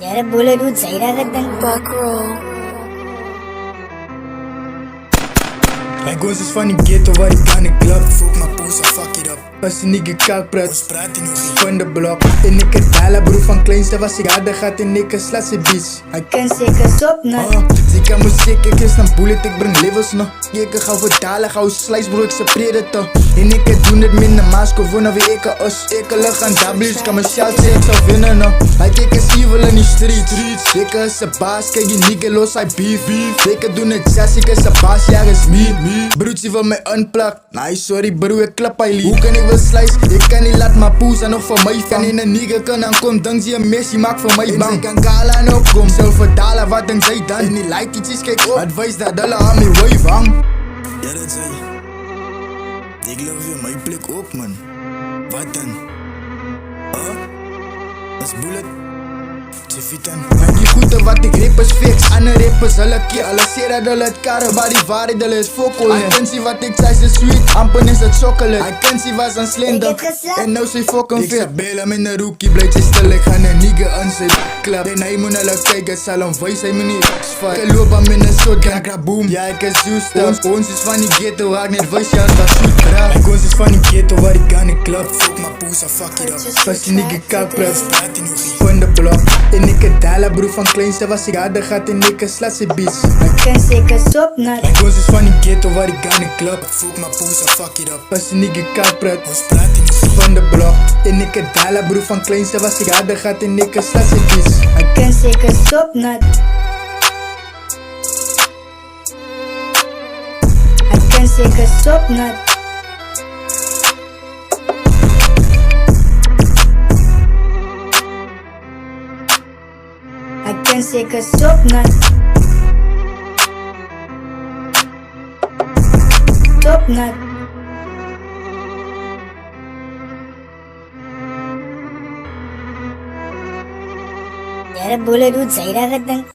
यार बोले रोज जाहिरा करदन Buckroll. Mijn goals is van die ghetto waar ik aan de club. Voel mijn poes en fuck it up. Als je niet gekakt praat, ons praat in nog van de blok. En ik het halen broer van kleinste was ik harder gaat en ik slat ze bitch. Hij kan zeker stop na Zika muziek, ik is een bullet, ik breng levels nog. Ik ga vertalen, ga slice bro, ik se predator. En ik het doen het minder mask of wanneer we ik os. Ik lig aan W's, kan mezelf zeggen ik zou winnen nog. Hij kijk is evil in die streets. Ik is een baas, kijk je nigga los, hij beef. Ik doen het jazz, ik is een baas, ja is me. Broertje wil mij unplug. Nee, sorry bro, ik klap hij lief. Hoe kan ik wel slice? Ik kan niet laat mijn poes en nog van mij van. In een nigga kan dan kom, dan zie je Messi maakt van mij bang. En ze kan kala en opkom. Zelf vertalen, wat denk zij dan? En die like iets, kijk op. Advice dat alle aan mijn wave hang. Ja, dat zei. Ik geloof je mijn plek ook, man. Wat dan? Dat is bullet. En die goede wat ik rappers fix. Andere rappers hulle keer. Alle seren hulle het karren. Waar die waarheid hulle is fokol. I kan zien wat ik zei, ze sweet. Amper is het chocolate. I kan zien wat ze slinder. En nou ze fucking veel. Ik bel hem in de rookie, blijft ze stil. Ik ga een nigga aan zijn klap. En hij moet hulle kijken, zal hem wijs, hij moet niet svat. Ik loop hem in een soort gra boom. Ja, ik is juist. Ons is van die ghetto, waar ik net wijs, ja, dat shoot graag. Mijn ons is van die ghetto, waar ik aan de club. Fuck my poes en fuck it up. Als je nigga kak praat, praat hij nog niet van de blok. En ik het dalen broer van kleinste was ik harder gaat en ik slat ze bitch. kan zeker stop na Mijn goals is van die ghetto waar ik aan de club. Voel mijn poes en fuck it up. Als je nigga kak praat, ons praat hij nog niet van de blok. En ik het dalen broer van kleinste was ik harder gaat en ik slat ze bitch. kan zeker stop na kan zeker stop na kan zeker stop na stop na यार बोले रोज जाहिरा करदन